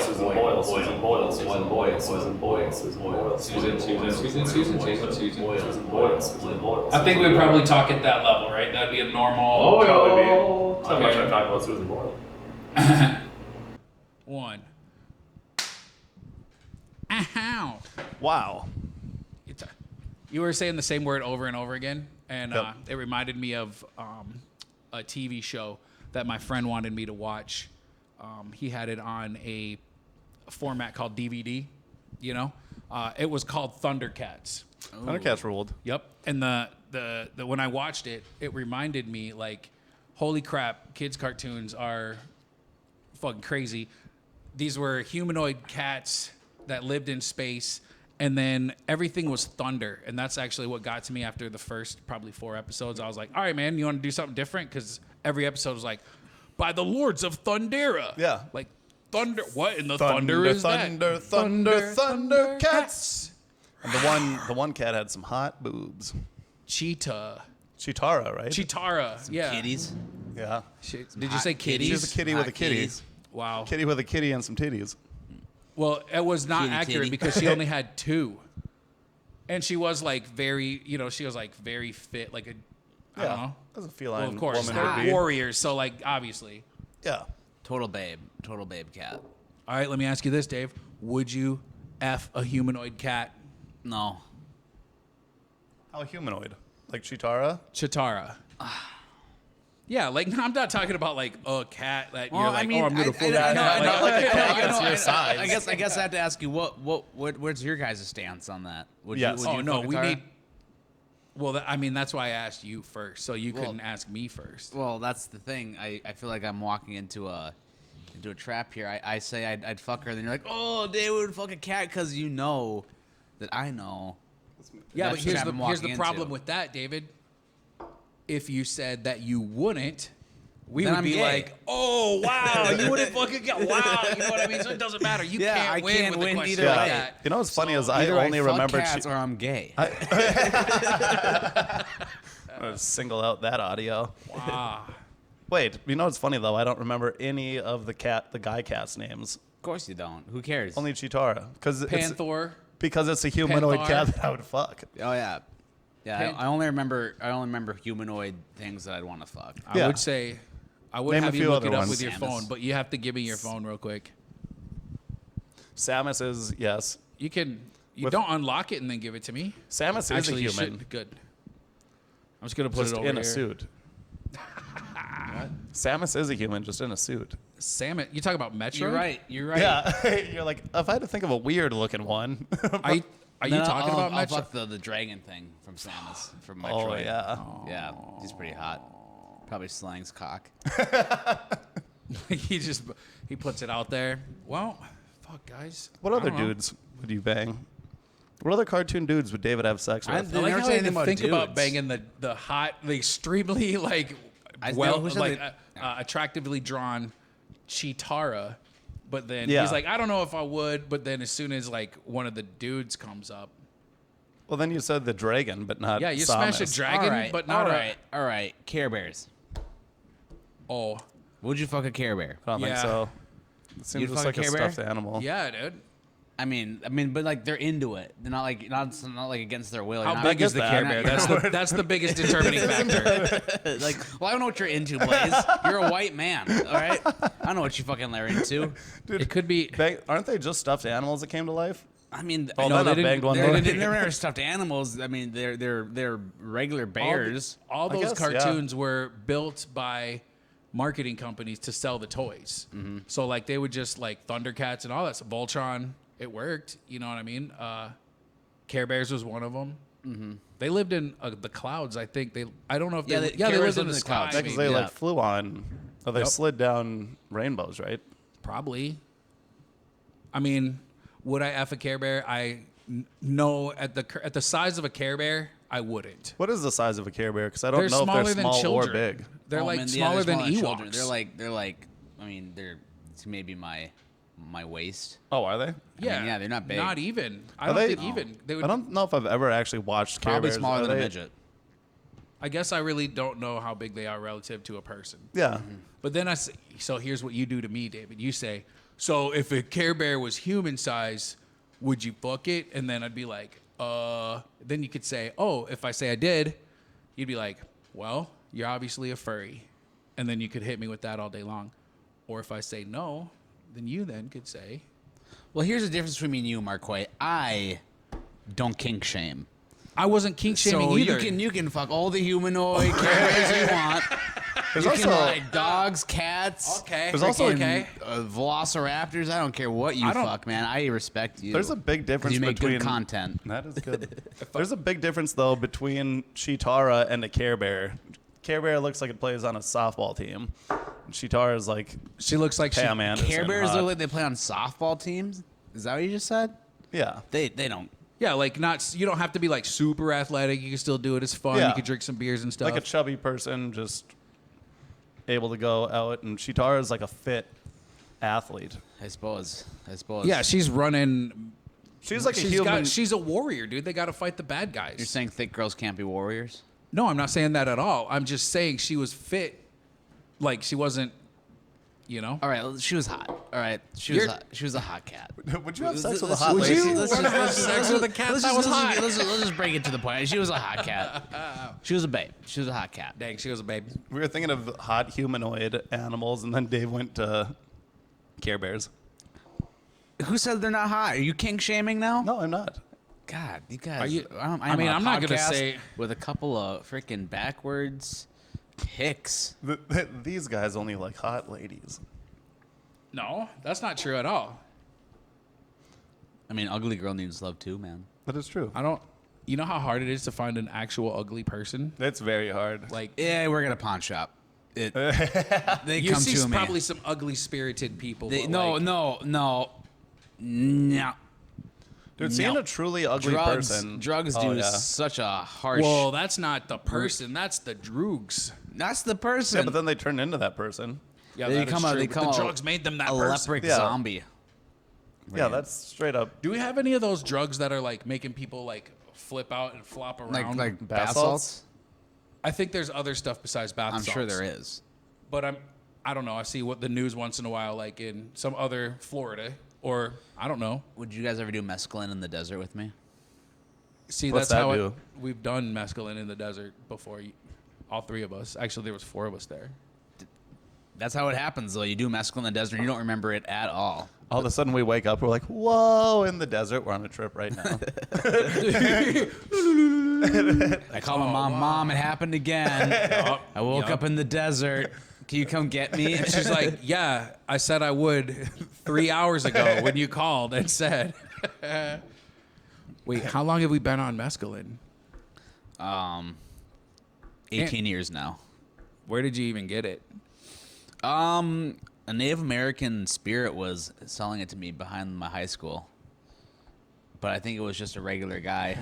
Susan Boyle, Susan Boyle, Susan Boyle, Susan Boyle, Susan Boyle, Susan Boyle. I think we'd probably talk at that level, right? That'd be a normal. Oh, probably be. How much I talk about Susan Boyle? One. Ow. Wow. You were saying the same word over and over again, and Yep. it reminded me of a TV show that my friend wanted me to watch. He had it on a format called DVD, you know? It was called Thundercats. Thundercats ruled. Yep. And the when I watched it, it reminded me, like, holy crap, kids' cartoons are fucking crazy. These were humanoid cats that lived in space, and then everything was thunder. And that's actually what got to me after the first probably 4 episodes. I was like, all right, man, you want to do something different? Because every episode was like, by the lords of Thundera. Yeah. Like, thunder. What in the thunder is that? Thundercats. And the one cat had some hot boobs. Cheetah. Chitara, right? Chitara. Yeah. Kitties. Yeah. Did you say kitties? She's a kitty with a kitty. kitties. Wow. Kitty with a kitty and some titties. Well, it was not Kitty, accurate kitty. because she only had 2. And she was like very, she was like very fit, like I don't know. As a feline Well, of course, woman they're would be. warriors, so like obviously. Yeah. Total babe cat. All right, let me ask you this, Dave. Would you F a humanoid cat? No. How humanoid? Like Chitara? Chitara. Yeah, like I'm not talking about like a cat that Well, you're like, I mean, oh, I'm gonna fool I that know, cat. I know, Like, That's your size. I guess I have to ask you what's your guys' stance on that? Would Yes. you, would oh you no, fuck a we Tara? need. Well, I mean that's why I asked you first, so you couldn't ask me first. Well, that's the thing. I feel like I'm walking into a trap here. I say I'd fuck her, then you're like, oh, David would fuck a cat because you know that I know. Yeah, That's but the here's trap the I'm here's walking the problem into. with that, David. If you said that you wouldn't, we Then would I'm be gay. like, "Oh wow, you wouldn't fucking get wow." You know what I mean? So it doesn't matter. You Yeah, can't I win can't with a win question either like way. that. You know what's funny is I Either only fuck remember cats or I'm gay. I'm gonna single out that audio. Wow. Wait, you know what's funny though? I don't remember any of the guy cat's names. Of course you don't. Who cares? Only Chitara, Panther. because it's a humanoid Panthar. cat that I would fuck. Oh yeah. Yeah, Pan- I only remember humanoid things that I'd want to fuck. Yeah. I would say, I would Name a have you few look other it up ones. with your Samus. phone, but you have to give me your phone real quick. Samus is yes. You can. You With- don't unlock it and then give it to me. Samus Actually, you is a human, should. Good. I'm just gonna put just it over in here. a suit. Samus is a human, just in a suit. Salmon. You talk about Metro? You're right. You're right. Yeah, you're like, if I had to think of a weird looking one. Are you No, talking about I'll Metro? fuck the dragon thing from Samus from Metroid. Oh yeah. Yeah, he's pretty hot. Probably slangs cock. he puts it out there. Well, fuck guys. What I other don't know. dudes would you bang? What other cartoon dudes would David have sex with? I They like never how say I anything about think about dudes. banging the hot, the extremely like who said that? attractively drawn Chitara, but then Yeah. he's like, I don't know if I would. But then as soon as like one of the dudes comes up, Well, then you said the dragon, but not. yeah, you Samus. smash a dragon, but not all right. Care Bears. Oh, Would you fuck a Care Bear? I don't think Yeah. so. It seems You'd just fuck like a a Care Bear? stuffed animal. yeah, dude. I mean, but like they're into it. They're not like not like against their will. How You're big not- is the that. Care Bear? That's the biggest determining factor. like, well, I don't know what you're into, Blaze. You're a white man, all right? I don't know what you fucking are into. It could be. Aren't they just stuffed animals that came to life? I mean, Oh, No, then they I didn't- banged one. they more. didn't- they're never stuffed animals. I mean, they're regular bears. All I those guess, yeah. cartoons were built by marketing companies to sell the toys. So like they would just like Thundercats and all that. So Voltron, it worked. You know what I mean? Care Bears was one of them. They lived in the clouds. I think I don't know if Yeah, they. the Yeah, they Care lived Bears in the lived in the sky. clouds. Because maybe. they Yeah. like flew on, or they Yep. slid down rainbows, right? Probably. I mean, would I F a Care Bear? No. At the size of a Care Bear, I wouldn't. What is the size of a Care Bear? Because I don't They're know if smaller they're than small or children. big. They're Oh, like man, yeah, smaller they're than smaller Ewoks. children. They're like. I mean, they're maybe my waist. Oh, are they? Yeah, mean, yeah, they're not big. Not even. I Are don't they? think even. They would. I don't know if I've ever actually watched Care Probably Bears. smaller Are than a they- midget. I guess I really don't know how big they are relative to a person. Yeah. But then so here's what you do to me, David. You say, So if a Care Bear was human size, would you fuck it? And then I'd be like, then you could say, oh, if I say I did, you'd be like, well, you're obviously a furry. And then you could hit me with that all day long. Or if I say no, then you then could say. Well, here's the difference between me and you, Marquay. I don't kink shame. I wasn't kink shaming So either. you can fuck all the humanoid characters you want. There's You also can like dogs, cats. Okay. There's also- okay. Velociraptors. I don't care what you I don't- fuck, man. I respect you. There's a big difference You make between good content. That is good. There's a big difference though between Chitara and a Care Bear. Care Bear looks like it plays on a softball team. And Chitara is like, She looks like hey, she. Amanda. Care Bears look like they play on softball teams. Is that what you just said? Yeah. They don't. Yeah, like not. You don't have to be like super athletic. You can still do it. It's fun. Yeah. You can drink some beers and stuff. Like a chubby person just able to go out, and Chitara is like a fit athlete. I suppose. yeah, she's running. She's like a She's human. she's a warrior, dude. They got to fight the bad guys. You're saying thick girls can't be warriors? No, I'm not saying that at all. I'm just saying she was fit. Like she wasn't. You know. All right, she was hot. All right, she was a hot cat. Would you have sex with a Let's- hot Would lady? you wanna have sex with a cat that was hot? Let's just bring it to the point. She was a hot cat. She was a babe. She was a hot cat. Dang, she was a baby. We were thinking of hot humanoid animals, and then Dave went to Care Bears. Who said they're not hot? Are you kink shaming now? No, I'm not. God, you guys. Are you- I'm I mean, on a I'm not gonna podcast say- with a couple of freaking backwards hicks. These guys only like hot ladies. No, that's not true at all. I mean, ugly girl needs love too, man. That is true. I don't. You know how hard it is to find an actual ugly person? It's very hard. Like Yeah, we're at a pawn shop. They you come see to me. probably some ugly spirited people. They, but no, like, no. Dude, seeing No. a truly ugly person. Drugs Oh, do yeah. such a harsh. Well, that's not the person. That's the droogs. that's the person. Yeah, but then they turn into that person. Yeah, They that is become a- true, they but become the a- drugs made them that a person. leopard Yeah. zombie. Yeah, Right. that's straight up. Do we have any of those drugs that are like making people like flip out and flop around? Like Bath bath salts? salts. I think there's other stuff besides bath I'm salts. sure there is. But I don't know. I see what the news once in a while, like in some other Florida, or I don't know. Would you guys ever do mescaline in the desert with me? See, What's that's how that do? we've done mescaline in the desert before. All three of us. Actually, there was 4 of us there. That's how it happens, though. You do mescaline in the desert, and you don't remember it at all. All of a sudden we wake up, we're like, whoa, in the desert. We're on a trip right now. I call my mom, Mom, it happened again. I woke up in the desert. Can you come get me? And she's like, yeah, I said I would 3 hours ago when you called and said. Wait, how long have we been on mescaline? 18 years now. Where did you even get it? A Native American spirit was selling it to me behind my high school. But I think it was just a regular guy.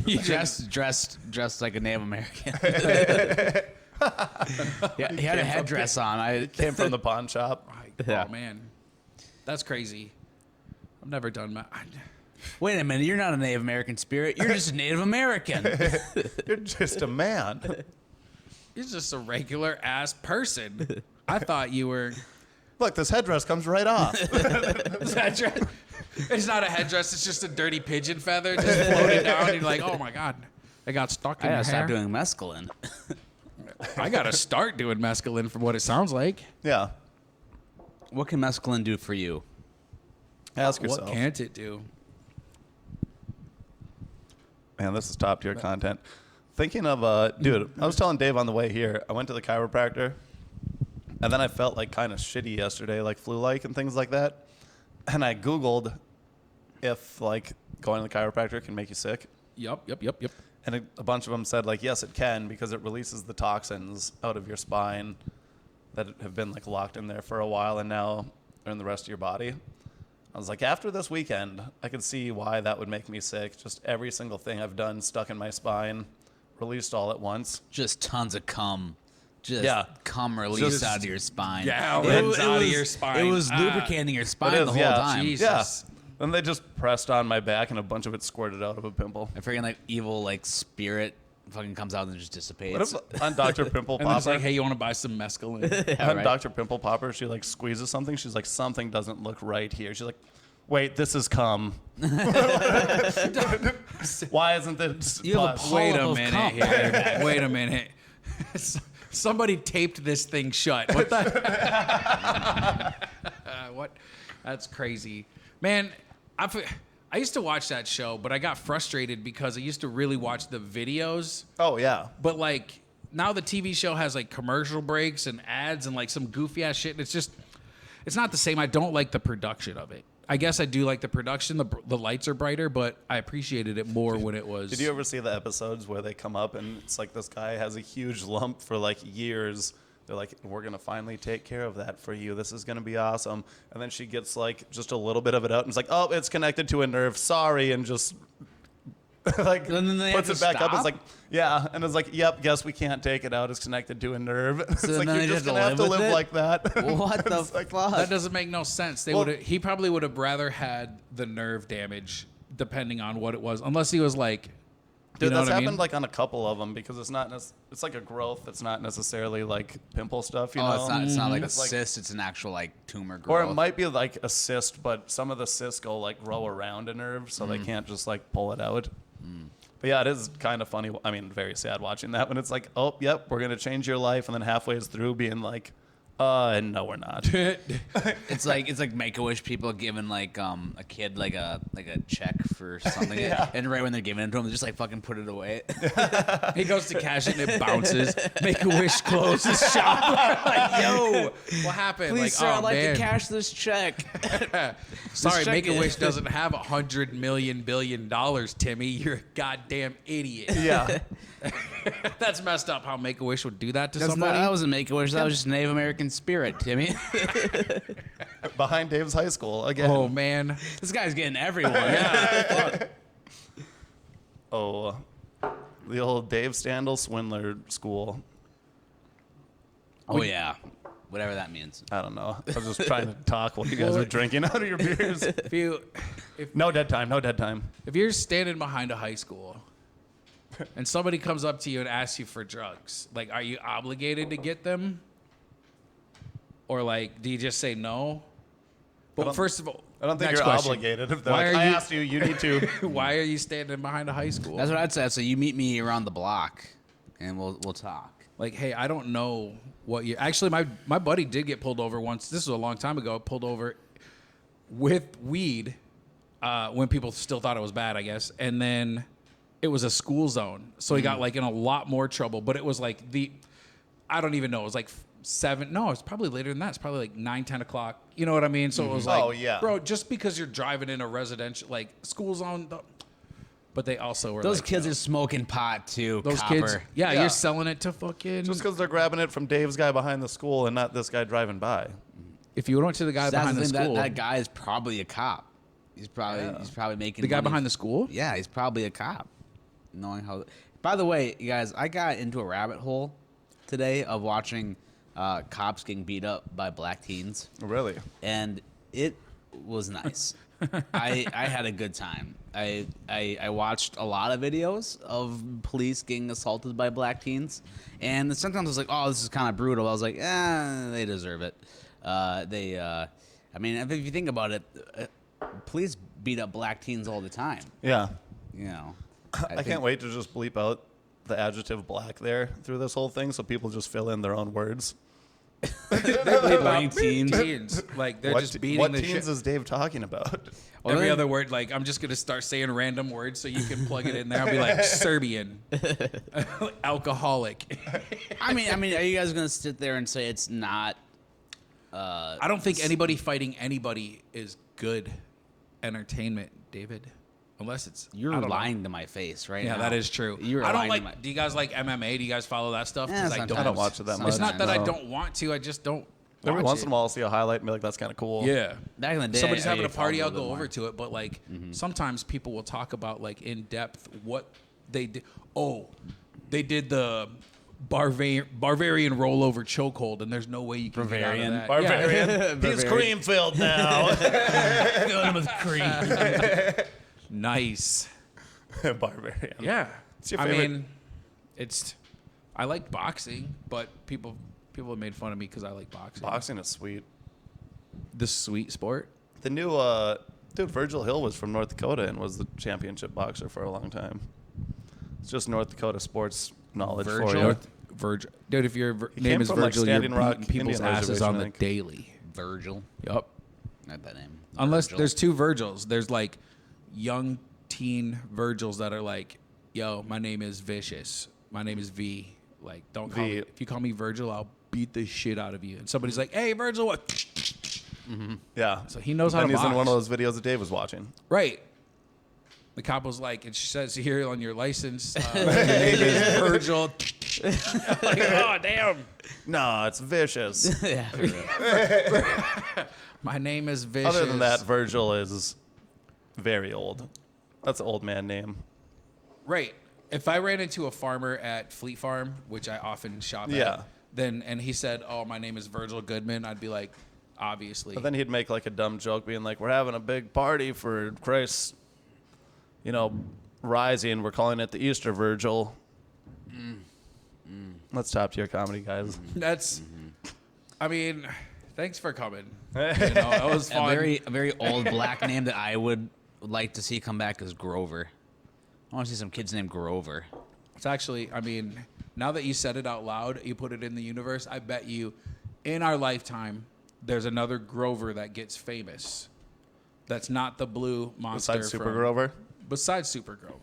He dressed like a Native American. Yeah, he had a headdress on. I Came from the pawn shop. Yeah. Oh, man. That's crazy. I've never done Wait a minute, you're not a Native American spirit. You're just a Native American. You're just a man. You're just a regular ass person. I thought you were. Look, this headdress comes right off. Headdress. It's not a headdress. It's just a dirty pigeon feather just floating down. And you're like, oh my god, I got stuck I in gotta your stop hair. doing mescaline. I gotta start doing mescaline from what it sounds like. Yeah. What can mescaline do for you? Ask yourself. What can't it do? Man, this is top tier content. Thinking of, dude, I was telling Dave on the way here, I went to the chiropractor, and then I felt like kind of shitty yesterday, like flu-like and things like that. And I Googled if, like, going to the chiropractor can make you sick. Yep. And a bunch of them said, like, yes, it can, because it releases the toxins out of your spine that have been, like, locked in there for a while and now are in the rest of your body. I was like, after this weekend, I could see why that would make me sick. Just every single thing I've done stuck in my spine, released all at once. Just tons of cum. Just Yeah. cum released Just out of your spine. gallons out of your spine. It was Ah. lubricating your spine It is, the whole yeah. time. Jeez. Yeah. Jesus. Then they just pressed on my back and a bunch of it squirted out of a pimple. I freaking like evil like spirit fucking comes out and just dissipates. What if on Dr. Pimple And then it's Popper, like, hey, you want to buy some mescaline? on right. Dr. Pimple Popper, she like squeezes something. She's like, something doesn't look right here. She's like, wait, this is cum. Why isn't this? You have a pus? Wait Polyp a of minute cum. here. Wait a minute. Somebody taped this thing shut. What the? What? That's crazy, man. I used to watch that show, but I got frustrated because I used to really watch the videos. Oh yeah. But like now the TV show has like commercial breaks and ads and like some goofy ass shit. And it's not the same. I don't like the production of it. I guess I do like the production. The lights are brighter, but I appreciated it more when it was. Did you ever see the episodes where they come up and it's like this guy has a huge lump for like years? They're like, we're going to finally take care of that for you. This is going to be awesome. And then she gets like just a little bit of it out and it's like, oh, it's connected to a nerve. Sorry. And just like And then they puts have it to back up. It's stop? like, yeah. And it's like, yep, guess we can't take it out. It's connected to a nerve. It's So like, then you're they just just going to have to live with live it? like that. What the It's like, fuck? That doesn't make no sense. Well- He probably would have rather had the nerve damage, depending on what it was, unless he was like, Dude, you know that's what I happened mean? like on a couple of them because it's not. It's like a growth. It's not necessarily like pimple stuff. You know, It's not like a It's like- cyst. It's an actual like tumor growth. Or it might be like a cyst, but some of the cysts go like grow around a nerve, so they can't just like pull it out. But yeah, it is kind of funny. I mean, very sad watching that when it's like, oh, yep, we're gonna change your life, and then halfway through being like, no, we're not. It's like Make-A-Wish people giving like a kid like a check for something, and right when they're giving it to him, they just like fucking put it away. He goes to cash it and it bounces. Make a Wish closes shop. Like, yo, what happened? Please, like, sir, oh, I'd like man. to cash this check. Sorry, check Make a it. Wish doesn't have $100 million billion, Timmy. You're a goddamn idiot. Yeah, That's messed up. How Make a Wish would do that to That's somebody. not, that wasn't Make-A-Wish. That was just Native American spirit, Timmy. behind Dave's high school again. Oh man. This guy's getting everyone. Oh, the old Dave Standel Swindler School. Oh yeah, whatever that means. I don't know. I was just trying to talk while you guys were drinking out of your beers. No dead time. No dead time. If you're standing behind a high school and somebody comes up to you and asks you for drugs, like, are you obligated to get them? Or like, do you just say no? Well, don't- first of all, I don't think next you're question. obligated. If they're Why like, are I you- asked you, you need to. Why are you standing behind a high school? That's what I'd say. So you meet me around the block, and we'll talk. Like, hey, I don't know what you. Actually, my buddy did get pulled over once. This was a long time ago. Pulled over with weed when people still thought it was bad, I guess. And then it was a school zone, so he got like in a lot more trouble. But it was like I don't even know. It was like 7. No, it's probably later than that. It's probably like 9, 10 o'clock. You know what I mean? So it was like, Oh, yeah. bro, just because you're driving in a residential like school zone. But they also were Those like, kids you know, are smoking pot too. those copper. kids. Yeah, Yeah. you're selling it to fucking. Just because they're grabbing it from Dave's guy behind the school and not this guy driving by. If you went to the guy That's behind the thing, school, that guy is probably a cop. He's probably making the guy money. behind the school. Yeah, he's probably a cop. Knowing how. By the way, you guys, I got into a rabbit hole today of watching cops getting beat up by black teens, Really? and it was nice. I had a good time. I watched a lot of videos of police getting assaulted by black teens, and sometimes I was like, oh, this is kind of brutal. I was like, they deserve it. I mean, if you think about it, police beat up black teens all the time. Yeah. You know, I can't wait to just bleep out the adjective black there through this whole thing so people just fill in their own words. Black teens. Teens, like they're just beating what the teens shit. is Dave talking about? Well, Every then- other word, like I'm just gonna start saying random words so you can plug it in there. I'll be like Serbian, alcoholic. I mean, are you guys gonna sit there and say it's not? I don't think anybody fighting anybody is good entertainment, David. Unless it's You're I don't know. lying to my face right Yeah, now. that is true. You're I don't lying to my- like. Do you guys like MMA? Do you guys follow that stuff? Yeah, I sometimes. don't. I don't watch it that much. It's not that I No. don't want to. I just don't. Every watch once it. in a while I'll see a highlight and be like, that's kind of cool. Yeah. Back in the day, Somebody's I having a followed party, a I'll little go bit over more. to it. But like sometimes people will talk about like in depth what they did. Oh, they did the Bavarian rollover chokehold, and there's no way you can Bavarian. get out of that. Barbarian. He's cream filled now. Fill him with cream. Yeah. Nice. Barbarian. Yeah. What's your I favorite- mean, I like boxing, but people have made fun of me because I like boxing. Boxing is sweet. The sweet sport. The new dude, Virgil Hill was from North Dakota and was the championship boxer for a long time. It's just North Dakota sports knowledge for you. Virgil. Dude, if your He name came is from, like, Virgil, you're Standing Rock beating people's Indian asses Reservation, on I the think. daily. Virgil. Yup. Not that name. Unless Virgil. there's two Virgils. There's like young teen Virgils that are like, yo, my name is Vicious. My name is V. Like, don't call V. me. If you call me Virgil, I'll beat the shit out of you. And somebody's like, hey, Virgil, what? Yeah. So he knows how and to he's in box. one of those videos that Dave was watching. Right. The cop was like, it says here on your license, your name is Virgil. Like, oh, damn. No, it's vicious. Yeah. For real. My name is Vicious. Other than that, Virgil is very old. That's an old man name. Right. If I ran into a farmer at Fleet Farm, which I often shop Yeah. at, and he said, oh, my name is Virgil Goodman, I'd be like, obviously. But then he'd make like a dumb joke being like, we're having a big party for Christ's, rising. We're calling it the Easter Virgil. Let's top tier comedy, guys. That's, I mean, thanks for coming. That was A fun. very old black name that I would like to see come back is Grover. I want to see some kids named Grover. It's actually, I mean, now that you said it out loud, you put it in the universe, I bet you in our lifetime, there's another Grover that gets famous. That's not the blue monster. Besides Super Grover. Besides Super Grover.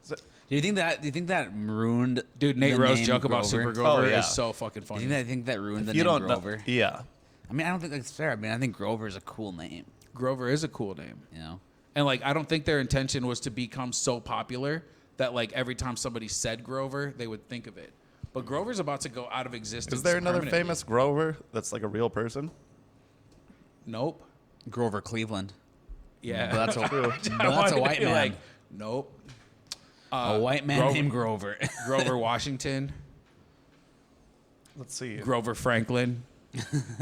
Do you think that ruined Dude, Nate the Rose name joke about Grover? Super Grover Oh, yeah. is so fucking Do funny. you think that ruined the You name don't know. Grover? Yeah. I mean, I don't think that's fair. I mean, I think Grover is a cool name. Grover is a cool name. You know. And like, I don't think their intention was to become so popular that like every time somebody said Grover, they would think of it. But Grover's about to go out of existence. Is there another permanently. famous Grover that's like a real person? Nope. Grover Cleveland. Yeah. But that's a, but I that's wanted a to white be man. like, nope. A white man Grover- named Grover. Grover Washington. Let's see. Grover Franklin.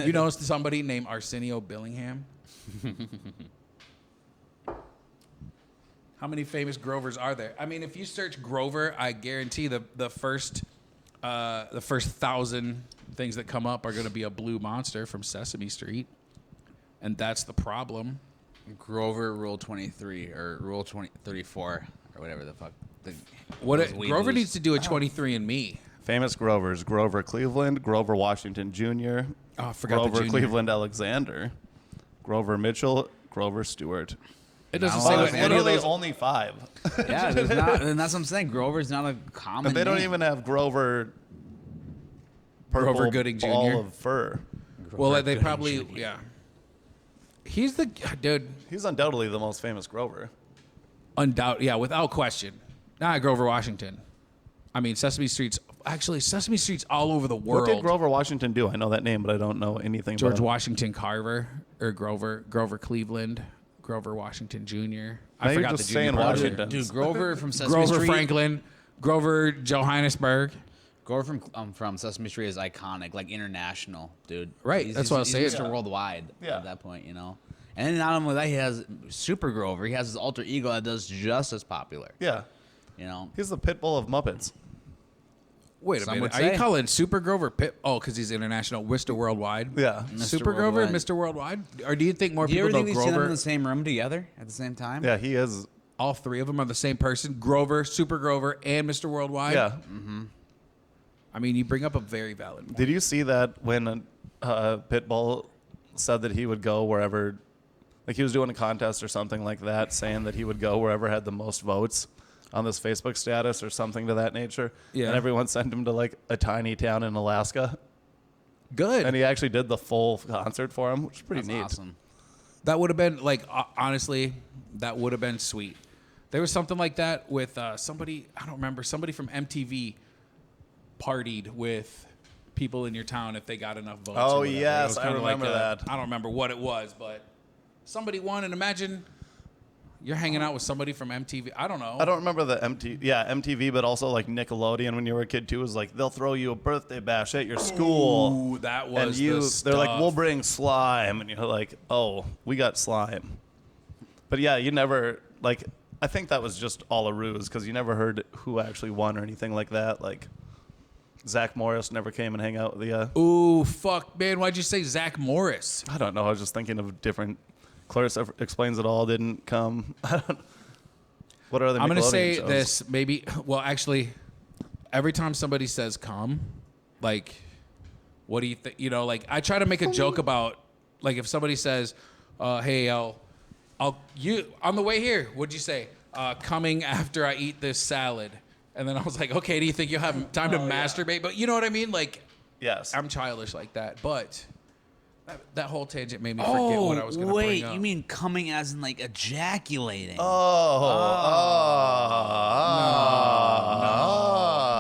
You know somebody named Arsenio Billingham? How many famous Grovers are there? I mean, if you search Grover, I guarantee the first 1,000 things that come up are going to be a blue monster from Sesame Street, and that's the problem. Grover Rule 23 or Rule 34 or whatever the fuck. Grover needs to do a 23andMe. Famous Grovers: Grover Cleveland, Grover Washington Jr., Oh, I forgot the Grover junior. Cleveland Alexander, Grover Mitchell, Grover Stewart. It doesn't Now say I what There's any of literally those. only 5. Yeah, there's not, and that's what I'm saying. Grover's not a common But they don't name. even have Grover. Purple Grover Gooding Jr. ball of fur. Well, they Gooding probably Jr. yeah. He's the dude. He's undoubtedly the most famous Grover. Yeah, without question. Grover Washington. I mean, Sesame Street's all over the world. What did Grover Washington do? I know that name, but I don't know anything George about him. Washington Carver or Grover Cleveland, Grover Washington Jr. Now I you're forgot just the junior saying part. Washington. Dude, Grover from Sesame Grover Street. Franklin, Grover Johannesburg. Grover from Sesame Street is iconic, like international, dude. Right, that's what I was saying. He's Mr. Worldwide Yeah. at that point, you know. And then not only that, he has Super Grover. He has his alter ego that does just as popular. Yeah. You know. He's the pit bull of Muppets. Wait a Some minute. would Are you say. calling Super Grover Pip? Oh, because he's international. Mr. Worldwide. Yeah. Mr. Super Grover, Worldwide. Mr. Worldwide. Or do you think more Do you people ever know think we've seen them in Grover? the same room together at the same time? Yeah, he is. All three of them are the same person: Grover, Super Grover, and Mr. Worldwide. Yeah. I mean, you bring up a very valid point. Did you see that when Pitbull said that he would go wherever, like he was doing a contest or something like that, saying that he would go wherever had the most votes on this Facebook status or something to that nature? Yeah. And everyone sent him to like a tiny town in Alaska. Good. And he actually did the full concert for him, which is pretty That's neat. awesome. That would have been like honestly, that would have been sweet. There was something like that with somebody, I don't remember, somebody from MTV partied with people in your town if they got enough votes. Oh, or whatever. yes, It was I kinda remember that. I don't remember what it was, but somebody won, and imagine you're hanging out with somebody from MTV. I don't know. I don't remember the MTV, but also like Nickelodeon when you were a kid too was like they'll throw you a birthday bash at your school. Ooh, that And was they're like, stuff. we'll bring slime, and you're like, oh, we got slime. But yeah, you never like I think that was just all a ruse because you never heard who actually won or anything like that. Like, Zach Morris never came and hang out with the. Ooh, fuck, man. Why'd you say Zach Morris? I don't know. I was just thinking of different. Clarissa Explains It All didn't come. What are the? I'm gonna say shows? this. Maybe. Well, actually, every time somebody says "come," like, what do you think? You know, like I try to make a joke about, like, if somebody says, "Hey, you on the way here." What'd you say? Coming after I eat this salad. And then I was like, okay, do you think you'll have time to masturbate? But you know what I mean? Like, Yes. I'm childish like that. But that whole tangent made me forget what I was going to bring up. You mean coming as in like ejaculating?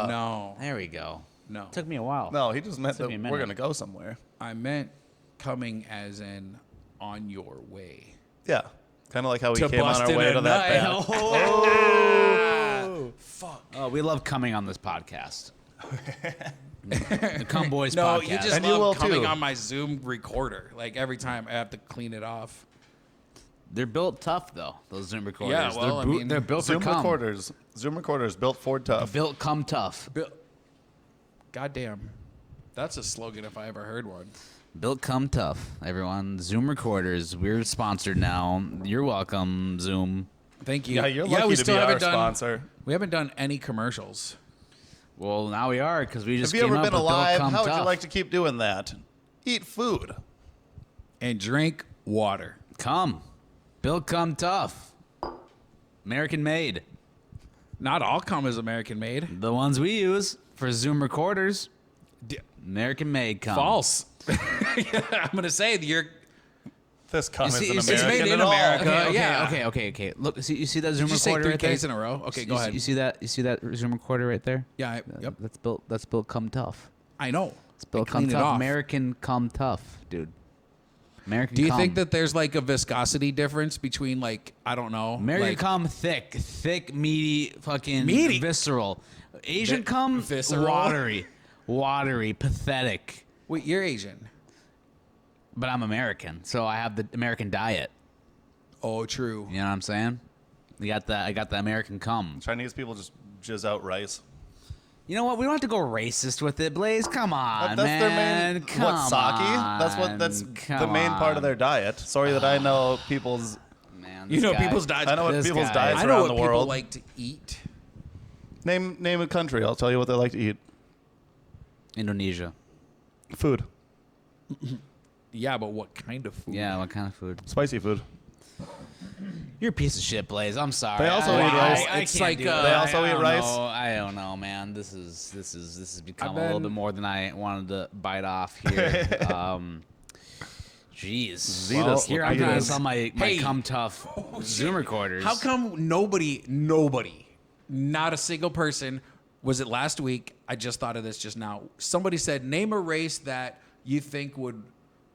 No. There we go. No. Took me a while. No, he just meant Took that me a we're minute. gonna go somewhere. I meant coming as in on your way. Yeah. Kind of like how we To came on our busting way a to that nut. bath. Fuck. Oh, we love coming on this podcast. The Cum Boys No, podcast. you just And you will love coming too. on my Zoom recorder. Like every time I have to clean it off. They're built tough though. Those Zoom recorders. Yeah, well, I mean, they're built Zoom for cum. recorders. Zoom recorders built Ford tough. Built cum tough. Goddamn. That's a slogan if I ever heard one. Built cum tough. Everyone, Zoom recorders. We're sponsored now. You're welcome, Zoom. Thank you. Yeah, you're lucky we to still be our haven't done, sponsor. We haven't done any commercials. Well, now we are because we just Have you came ever up been with Built alive? Cum How would you Tough. like to keep doing that? Eat food. And drink water. Cum. Built cum tough. American made. Not all cum is American made. The ones we use for Zoom recorders. American made cum. False. I'm going to say that you're... This cum You see- isn't you see- it's American made in at all. America. Okay, Yeah. okay. Look, you see that Zoom Did you say recorder 3 right there? Ks in a row? Okay, go ahead. You see that Zoom recorder right there? Yeah, yep. That's built cum tough. I know. It's built I cum cleaned it tough. off. American cum tough, dude. American Do you cum. think that there's like a viscosity difference between like, I don't know. American like, cum thick, meaty, fucking Meaty? visceral. Asian cum visceral? watery, pathetic. Wait, you're Asian. But I'm American, so I have the American diet. Oh, true. You know what I'm saying? I got the American cum. Chinese people just jizz out rice. You know what? We don't have to go racist with it, Blaze. Come on, That's man. their main Come sake. That's the Come main part of on. their diet. Sorry that I know people's. Man, You this know guy- people's diets. I know what This people's guy. diets I know around what the people world. like to eat. Name a country. I'll tell you what they like to eat. Indonesia. Food, Yeah, but what kind of food? Yeah, what kind of food? spicy food. You're a piece of shit, Blaze. I'm sorry. They also I- eat rice. I It's can't like, do it. They also I eat don't rice? know. I don't know, man. This has become I've a little been- bit more than I wanted to bite off here. Jeez. Zetas Here look I'm trying to good. sell my Hey. cum tough Zoom recorders. How come nobody, not a single person, was it last week? I just thought of this just now. Somebody said, name a race that you think would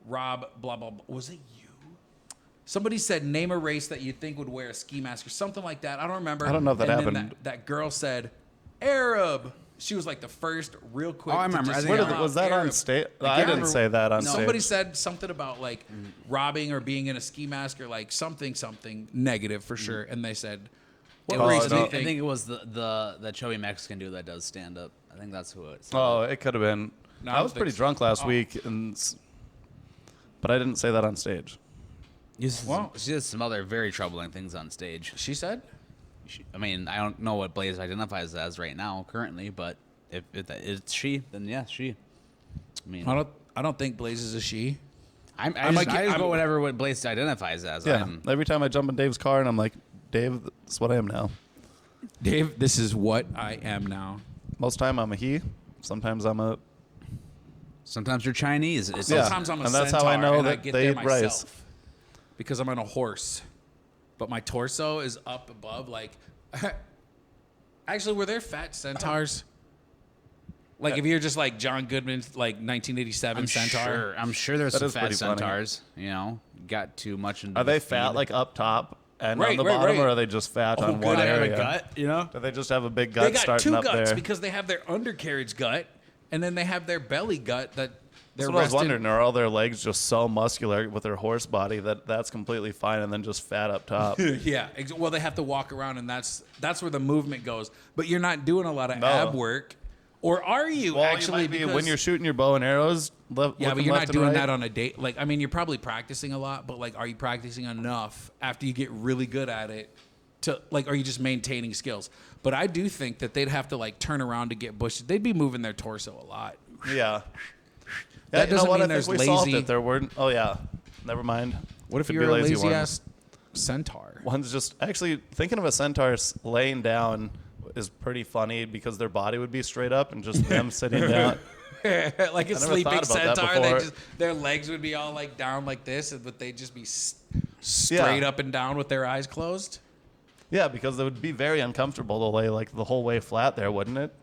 rob blah, blah, blah. Was it you? Somebody said, name a race that you think would wear a ski mask or something like that. I don't remember. I don't know if that And then happened. That girl said, Arab. She was like the first real quick. Oh, I to remember. just I think yell I- out Was that on Arab. stage? I I can't didn't remember. say that on Somebody stage. said something about like robbing or being in a ski mask or like something negative for sure. And they said, what Oh, race do you no. I think? think it was the chubby Mexican dude that does stand up. I think that's who it. Oh, it could have been. No, I I was don't pretty think so. drunk last Oh. week, but I didn't say that on stage. Well- She did some other very troubling things on stage. She said? I mean, I don't know what Blaze identifies as right now, currently, but if it's she, then yeah, she. I mean, I don't think Blaze is a she. I might just get- go I'm- whatever what Blaze identifies as. Yeah. I'm- Every time I jump in Dave's car and I'm like, Dave, that's what I am now. Dave, this is what I am now. Most time I'm a he. Sometimes I'm a. Sometimes you're Chinese. It's Yeah. Sometimes I'm a and that's how I centaur, know and I that get they there eat rice. myself because I'm on a horse, but my torso is up above. Like, actually, were there fat centaurs? Like, if you're just like John Goodman's like 1987 centaur. I'm sure there's That some is fat pretty funny. centaurs. You know, got too much into. Are they the fat feed. like up top and Right, on the right, bottom, right. or are they just fat Oh, on good. one They have a area? gut? You know, Do they just have a big They gut got starting two up guts there? because they have their undercarriage gut and then they have their belly gut that That's what I was wondering. Are all their legs just so muscular with their horse body that's completely fine, and then just fat up top? Yeah. Well, they have to walk around, and that's where the movement goes. But you're not doing a lot of ab work. Or are you actually? You might be, when you're shooting your bow and arrows, but you're not doing that on a date. Like, I mean, you're probably practicing a lot, but like, are you practicing enough after you get really good at it to like, are you just maintaining skills? But I do think that they'd have to like turn around to get bushes. They'd be moving their torso a lot. Yeah. That doesn't mean there's we lazy. Solved it. There weren't. Oh yeah. Never mind. What if you're a lazy ass centaur? One's just actually thinking of a centaur laying down is pretty funny because their body would be straight up and just them sitting down. Like a sleeping centaur, their legs would be all like down like this, but they'd just be straight up and down with their eyes closed. Yeah, because it would be very uncomfortable to lay like the whole way flat there, wouldn't it?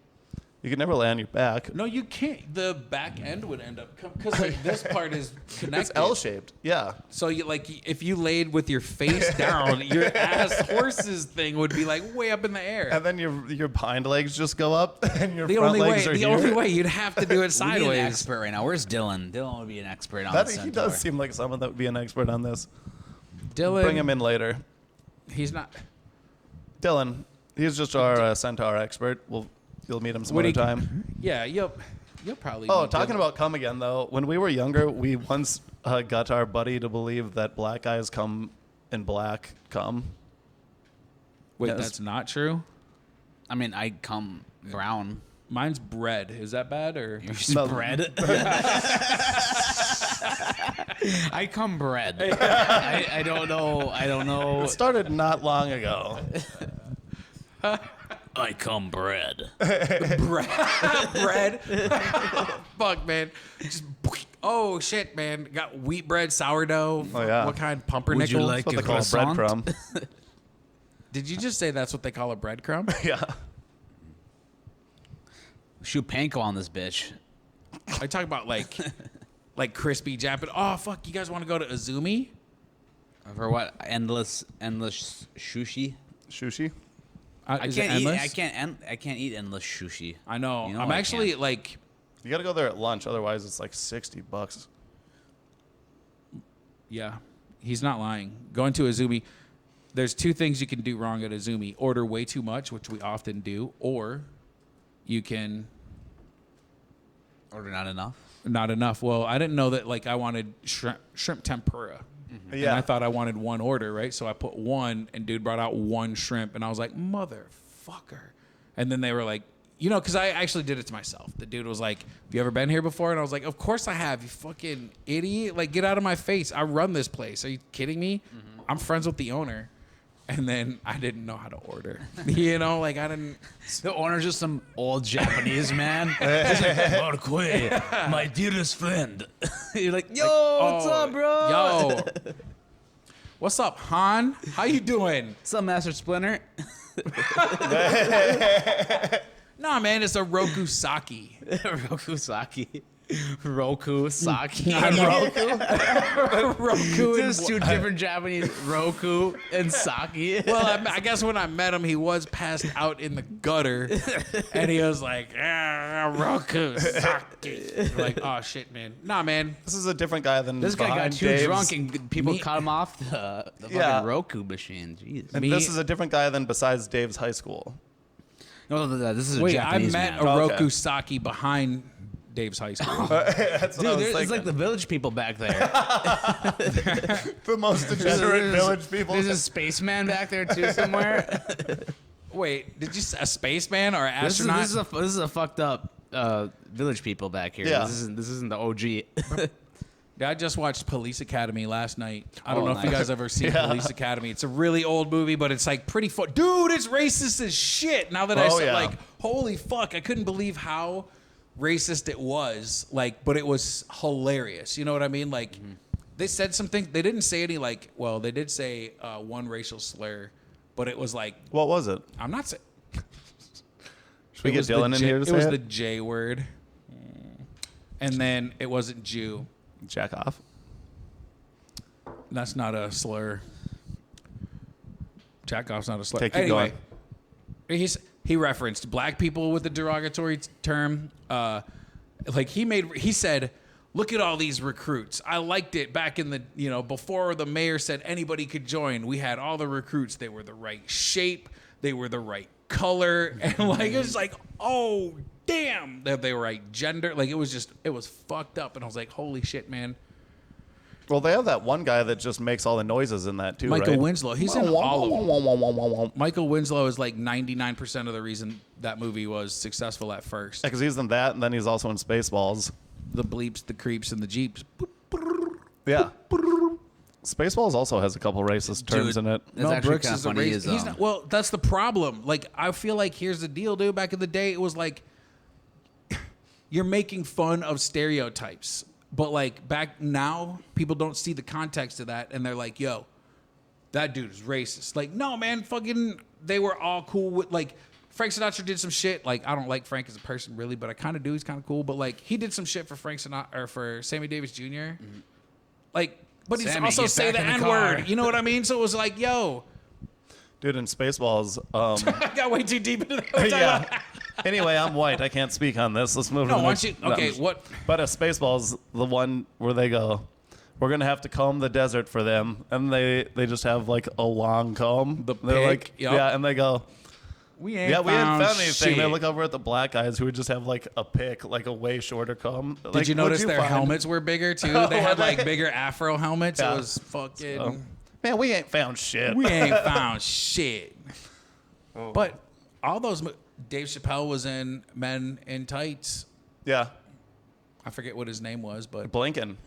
You could never lay on your back. No, you can't. The back end would end up because like this part is connected. It's L-shaped. Yeah. So you like if you laid with your face down, your ass horse's thing would be like way up in the air. And then your hind legs just go up, and your front legs are the here. only way you'd have to do it sideways. We need an expert right now. Where's Dylan? Dylan would be an expert on this. He does seem like someone that would be an expert on this. Dylan, bring him in later. He's not. Dylan, he's just our centaur expert. You'll meet him some other time. Yeah, you'll probably. Oh, talking about cum again, though. When we were younger, we once got our buddy to believe that black guys come in black cum. Wait, that's not true? I mean, I come brown. Mine's bread. Is that bad or? Bread? I come bread. I don't know. It started not long ago. I come bread. Bread. Fuck, man. Just oh shit, man. Got wheat bread, sourdough. Oh yeah. What kind? Pumpernickel. Would you like That's what a they call a croissant? breadcrumb. Did you just say that's what they call a breadcrumb? Yeah. Shoot panko on this bitch. I talk about like crispy Japanese. Oh fuck, you guys want to go to Izumi? For what? Endless sushi. Sushi. I can't eat endless sushi. I know. You know I'm I actually can't. like. You got to go there at lunch, otherwise it's like $60. Yeah, he's not lying. Going to Izumi, there's two things you can do wrong at Izumi: order way too much, which we often do, or you can Order not enough. Not enough. Well, I didn't know that. Like, I wanted shrimp tempura. Mm-hmm. And I thought I wanted one order, right? So I put one, and dude brought out one shrimp, and I was like, motherfucker. And then they were like, you know, because I actually did it to myself. The dude was like, have you ever been here before? And I was like, of course I have, you fucking idiot. Like, get out of my face. I run this place. Are you kidding me? Mm-hmm. I'm friends with the owner. And then I didn't know how to order. You know, like I didn't. The owner's just some old Japanese man. He's like, Marquis, my dearest friend. You're like, yo, what's up, bro? Yo. What's up, Han? How you doing? What's up, Master Splinter? Nah, man, it's a Roku Saki. Roku Saki. Roku Saki. Roku. There's two different Japanese, Roku and Saki. Well, I guess when I met him, he was passed out in the gutter, and he was like, Roku Saki. Like, oh shit, man. Nah, man. This is a different guy than this guy got too Dave's. drunk and people cut him off the fucking Roku machine. Jeez. And this is a different guy than besides Dave's high school. No, this is a Wait, Japanese I met man. a Roku Saki behind Dave's high school. That's what I was It's like the village people back there. the most degenerate village people. There's a spaceman back there too somewhere. Wait, did you say a spaceman or an astronaut? This is a fucked up village people back here. Yeah. This isn't the OG. I just watched Police Academy last night. I don't know if nice. you guys ever seen Police Academy. It's a really old movie, but it's like pretty fun. Dude, it's racist as shit. Now that I said, like, holy fuck, I couldn't believe how racist it was. Like, but it was hilarious. You know what I mean? Like, they said something. They didn't say any, like, well, they did say one racial slur, but it was like. What was it? I'm not saying. Should we get Dylan in here to say it? It was the J word. And then it wasn't Jew. Jack off. That's not a slur. Jack off's not a slur. Keep anyway, going. he referenced black people with the derogatory term. Like he said, look at all these recruits. I liked it back in the, before the mayor said anybody could join. We had all the recruits. They were the right shape. They were the right color. And like, it was like, oh, damn. They were right gender. Like, it was fucked up. And I was like, holy shit, man. Well, they have that one guy that just makes all the noises in that too, Michael right? Winslow. He's in all of them. Michael Winslow is like 99% of the reason that movie was successful at first. Because he's in that, and then he's also in Spaceballs. The bleeps, the creeps, and the jeeps. Yeah. Spaceballs also has a couple racist terms in it. It's actually kind of funny. He's not, well, that's the problem. Like, I feel like here's the deal, dude. Back in the day, it was like you're making fun of stereotypes. But like back now, people don't see the context of that, and they're like, "Yo, that dude is racist." Like, no, man, fucking, they were all cool with like Frank Sinatra did some shit. Like, I don't like Frank as a person really, but I kind of do. He's kind of cool. But like, he did some shit for Frank Sinatra or for Sammy Davis Jr. Mm-hmm. Like, but he's Sammy, also get say back the in the N-word. car. You know what I mean? So it was like, yo, Dude, in Spaceballs, I got way too deep into that. yeah. Anyway, I'm white. I can't speak on this. Let's move No, to the why next. don't you? Okay, what? But Spaceballs, the one where they go, we're gonna have to comb the desert for them, and they just have like a long comb. They're like, pick, yup. yeah, and they go, We ain't yeah, we ain't found anything. shit. They look over at the black guys who would just have like a pick, like a way shorter comb. Did you notice their helmets were bigger too? They had like bigger afro helmets. Yeah. It was fucking. So, man, we ain't found shit. We ain't found shit. But all those, Dave Chappelle was in Men in Tights. Yeah, I forget what his name was, but Blinken.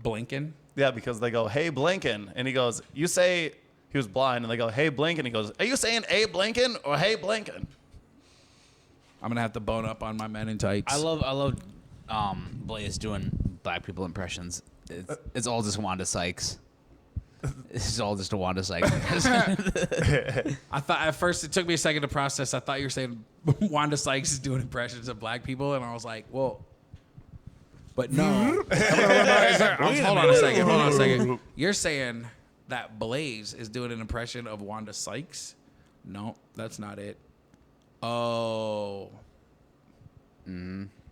Blinken. Yeah, because they go, hey, Blinken. And he goes, you say, he was blind, and they go, hey, Blinken. He goes, are you saying hey, Blinken or hey, Blinken? I'm going to have to bone up on my Men in Tights. I love Blaze doing black people impressions. It's all just Wanda Sykes. It's all just a Wanda Sykes. I thought at first it took me a second to process. I thought you were saying Wanda Sykes is doing impressions of black people, and I was like, whoa. But no. Hold on a second. You're saying that Blaze is doing an impression of Wanda Sykes? No, that's not it. Oh.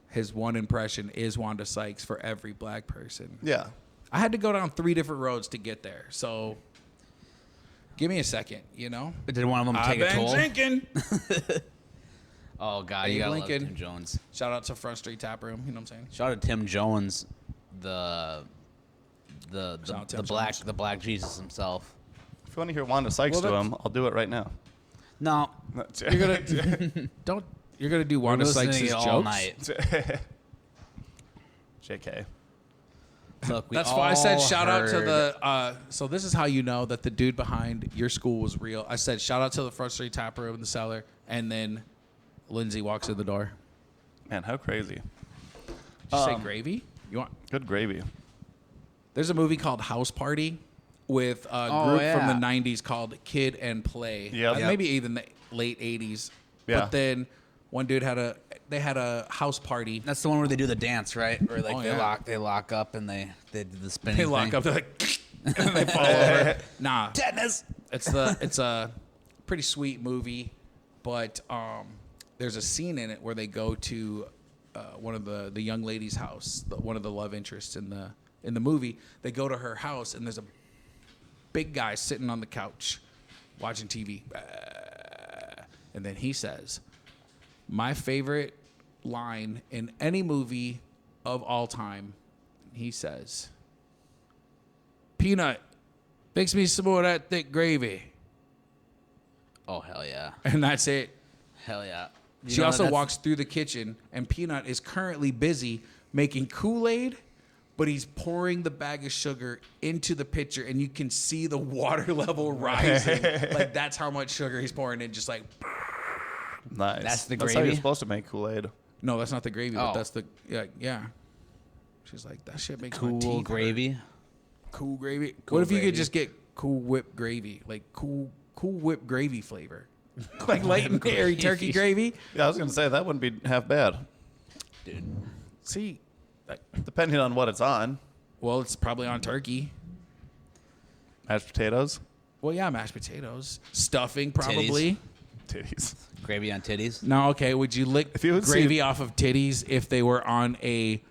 His one impression is Wanda Sykes for every black person. Yeah. I had to go down 3 different roads to get there. So give me a second, Did one of them take a toll? I've been drinking. Oh God, Hey, you gotta love Lincoln. Tim Jones. Shout out to Front Street Tap Room. You know what I'm saying? Shout out to Tim Jones, the Shout out Tim black Jones. the black Jesus himself. If you want to hear Wanda Sykes Well, to him, I'll do it right now. No, You're gonna do Wanda listening Sykes' to it jokes. all night. JK. Look, we That's why I said all shout out to heard- the. So this is how you know that the dude behind your school was real. I said shout out to the Front Street Tap Room in the cellar, and then Lindsay walks in the door. Man, how crazy. Did you say gravy? You want? Good gravy. There's a movie called House Party with a Oh, group yeah. from the 90s called Kid and Play. Yep. Yep. Maybe even the late 80s. Yeah. But then one dude had a house party. That's the one where they do the dance, right? Or like Oh, they yeah. lock up and they do the spinning. They lock thing. up, they're like, and then they fall over. Nah. Tetanus. It's a pretty sweet movie, but there's a scene in it where they go to one of the young lady's house, one of the love interests in the movie. They go to her house, and there's a big guy sitting on the couch watching TV. And then he says, my favorite line in any movie of all time, he says, Peanut, mix me some more of that thick gravy. Oh hell yeah, And that's it. hell yeah. You She know, also that's- walks through the kitchen, and Peanut is currently busy making Kool-Aid, but he's pouring the bag of sugar into the pitcher, and you can see the water level rising. Like, that's how much sugar he's pouring in, just like, Nice. That's the That's how gravy? you're supposed to make Kool-Aid. no, that's not the gravy, but Oh. that's the, yeah. She's like, that shit makes my cool teeth hurt." gravy. Cool gravy. Cool What if you could gravy. just get Cool Whip gravy, like cool whip gravy flavor, like light and airy turkey gravy? Yeah, I was going to say, that wouldn't be half bad. Dude, See, Depending on what it's on. well, it's probably on turkey. Mashed potatoes. Well, yeah, mashed potatoes, stuffing, probably. Titties. gravy on titties. No, okay. Would you lick If you would gravy see- off of titties if they were on a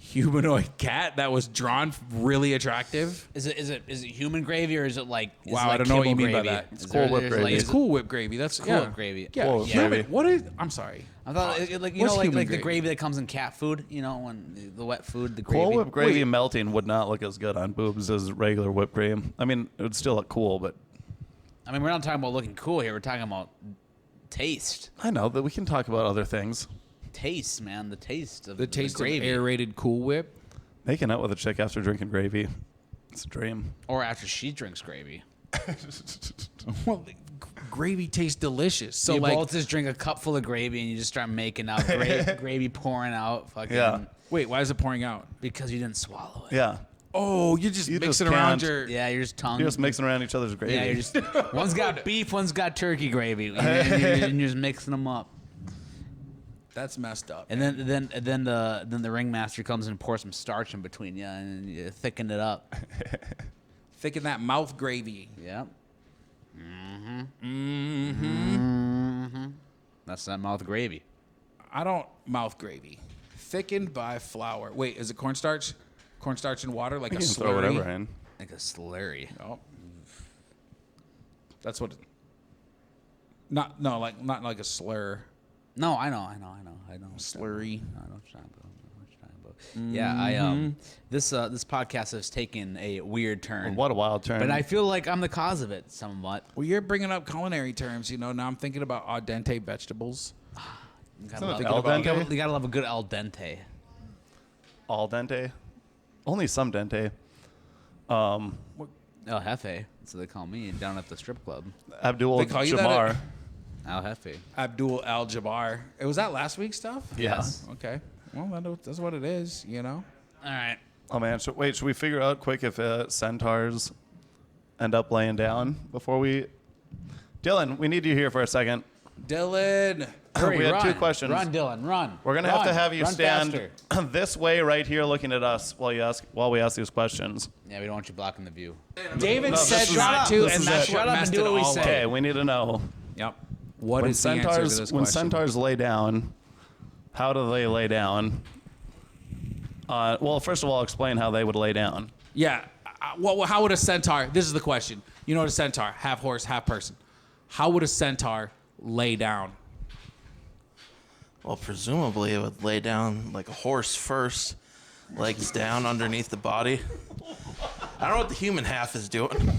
humanoid cat that was drawn really attractive. Is it human gravy or is it like? Is Wow, it like I don't know what you kibble mean by gravy? that. Is It's there- Cool Whip there's gravy. It's Cool Whip gravy. That's Cool yeah. Whip gravy. Yeah, Cool Whip human- gravy. What is? I'm sorry. I thought like What's human the gravy? gravy that comes in cat food. You know, when the wet food, the gravy. Cool Whip gravy Wait. melting would not look as good on boobs as regular whipped cream. I mean, it would still look cool, but I mean, we're not talking about looking cool here. We're talking about taste. I know that we can talk about other things. Taste, man. The taste of The taste of gravy. aerated Cool Whip. Making out with a chick after drinking gravy, it's a dream. Or after she drinks gravy. Well, gravy tastes delicious. So you like, both just drink a cup full of gravy and you just start making out gravy pouring out. Fucking, Yeah. wait, why is it pouring out? Because you didn't swallow it. Yeah, Oh, you're just You just mixing around can't- your. Yeah, you're just tongue. you're just mixing around each other's gravy. Yeah, you're just one's got beef, one's got turkey gravy, and you're just mixing them up. That's messed up. And then the ringmaster comes and pours some starch in between you and you thicken it up. Thicken that mouth gravy. Yep. Mm-hmm. That's that mouth gravy. I don't mouth gravy. Thickened by flour. Wait, is it cornstarch? Cornstarch and water, like You a can slurry. throw whatever in. Like a slurry. Oh. That's what. Not like a slur. No, I know. Slurry. I know what you're talking about. Yeah, this podcast has taken a weird turn. What a wild turn. But I feel like I'm the cause of it somewhat. Well, you're bringing up culinary terms. You know, now I'm thinking about al dente vegetables. You Isn't gotta, it love, al you gotta- dente? you gotta love a good al dente. Al dente? Only some dente. El Jefe, that's what they call me down at the strip club. Abdul They call you that Jabbar. Al Jefe. Abdul Al Jabbar. Was that last week's stuff? Yes. Okay. Well, that's what it is. You know. All right. Oh man, should we figure out quick if centaurs end up laying down before we? Dylan, we need you here for a second. Dylan. Hurry, We had run. two questions. Run, Dylan, run. We're gonna Run. have to have you Run stand faster. this way right here, looking at us while we ask these questions. Yeah, we don't want you blocking the view. David No, said this is- not to, this and is that's it. what Shut up and messed do it what we all say. up. Okay, we need to know Yep. What is the answer to this when question? centaurs lay down, how do they lay down? Well, first of all, explain how they would lay down. Yeah. Well, how would a centaur? This is the question. You know what a centaur? Half horse, half person. How would a centaur lay down? Well, presumably it would lay down like a horse first, legs down underneath the body. I don't know what the human half is doing.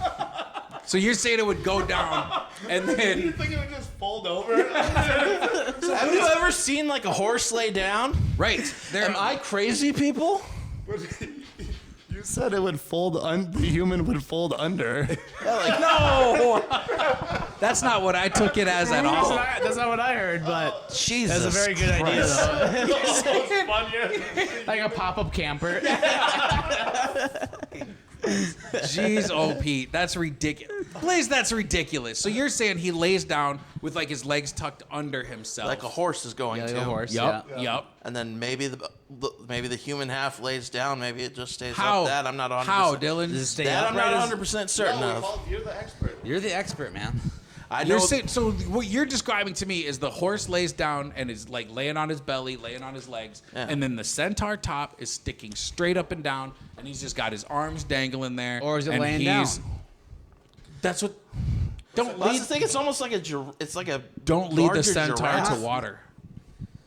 So you're saying it would go down and then think it would just fold over? Have you ever seen like a horse lay down? right there? Am I crazy, people? You said it would fold. The human would fold under. No, that's not what I took it as at all. That's not what I heard, but Jesus. that's a very good idea, Christ. though. Like a pop-up camper. Jeez, oh Pete, that's ridiculous. Blaze, that's ridiculous. So you're saying he lays down with like his legs tucked under himself? Like a horse is going Yeah, like to. a horse. Yup, Yeah. yup. And then maybe the human half lays down. Maybe it just stays How? up. That I'm not 100%. How, Dylan? Does it stay That I'm upright? not 100% certain of. You're the expert. You're the expert, man. I know. You're saying, so what you're describing to me is the horse lays down and is like laying on his belly, laying on his legs, Yeah. and then the centaur top is sticking straight up and down, and he's just got his arms dangling there. Or is it and laying down? That's what. Don't Well, lead. that's the thing. It's almost like it's like a. Don't lead the larger centaur giraffe. to water.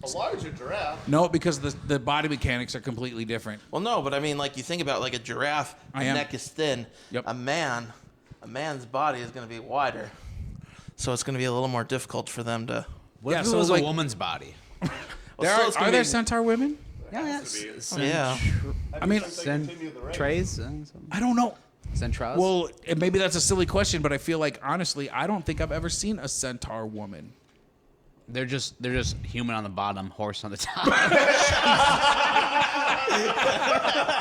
A larger giraffe. No, because the body mechanics are completely different. Well, no, but I mean, like you think about like a giraffe, the neck is thin. Yep. A man's body is going to be wider, so it's going to be a little more difficult for them to. What Yeah, if it so was like- a woman's body? Well, Are there centaur women? Yeah, Yeah. I mean, Trays? I don't know. Centrals? Well, and maybe that's a silly question, but I feel like honestly, I don't think I've ever seen a centaur woman. they're just human on the bottom, horse on the top.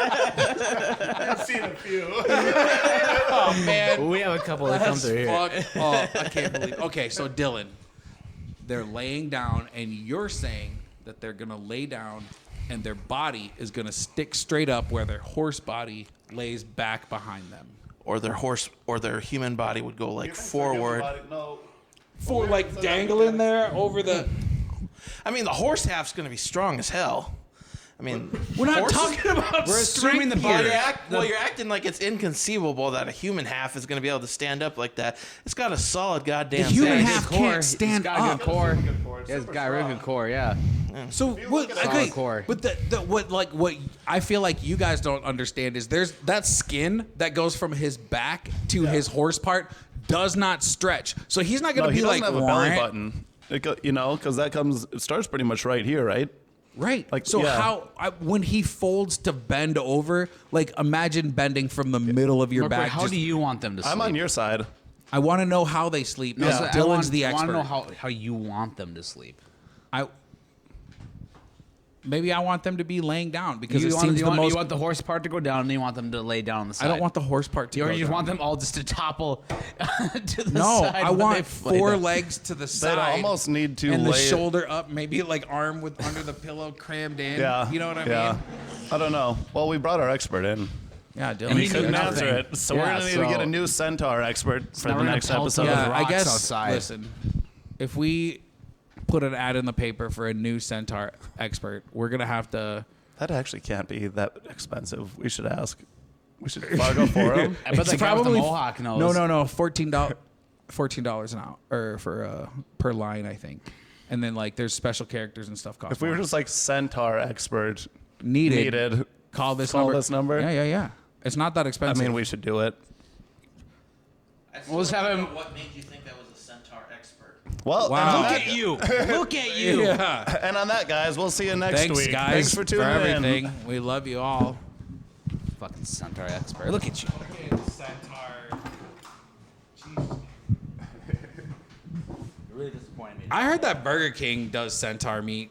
I've seen a few. Oh man, we have a couple that come that's through here. fucked up. I can't believe. Okay, so Dylan, they're laying down, and you're saying that they're gonna lay down, and their body is gonna stick straight up where their horse body lays back behind them. Or their human body would go like forward. No. For like dangling there over the. I mean, the horse half's going to be strong as hell, I mean, We're not horses- talking about We're assuming the strength body here. You're acting like it's inconceivable that a human half is going to be able to stand up like that. It's got a solid goddamn The human base. half can't stand He's got a up. good core. It's He's super got a really strong. good core. Yeah. So what? look at Okay, solid core. but what I feel like you guys don't understand is there's that skin that goes from his back to his horse part does not stretch. So he's not No, gonna he be doesn't like have a belly "Wah." button. Because it starts pretty much right here, right? Right. Like, So yeah. when he folds to bend over, like imagine bending from the middle of your Mark, back. how just- do you want them to sleep? I'm on your side. I want to know how they sleep. No, Yeah. so I Dylan's want- the I expert. want to know how you want them to sleep. Maybe I want them to be laying down because You it want, seems you, the want, most. you want the horse part to go down, and then you want them to lay down on the side. I don't want the horse part to Or go you just down. want them all just to topple to the No, side. I when they want lay four down. legs to the They'd side. almost need to and the lay shoulder up, maybe like arm with under the pillow crammed in. Yeah. You know what I yeah. mean? I don't know. Well, we brought our expert in. Yeah, Dylan. And He he couldn't knew answer nothing. it. So Yeah, we're going to need to get so- a new Centaur expert for now the we're gonna next pelt episode. him with Yeah, I rocks guess. outside. Listen, if we put an ad in the paper for a new Centaur expert, we're gonna have to. That actually can't be that expensive. We should ask. We should Fargo for him. I bet the guy with the mohawk knows. No, $14 an hour or for per line, I think. And then like there's special characters and stuff. Cost If we were more. just like Centaur expert needed, call this call number. this number. Yeah. It's not that I expensive. mean, we should do it. We'll just have him. What made you think that was a Centaur expert? Well, Wow. and on Look that- at you! Look at you! Yeah. And on that, guys, we'll see you next Thanks, week. guys, Thanks for tuning in. everything. We love you all. Fucking Centaur expert. Look at you. You're really disappointing me. I heard that Burger King does Centaur meat.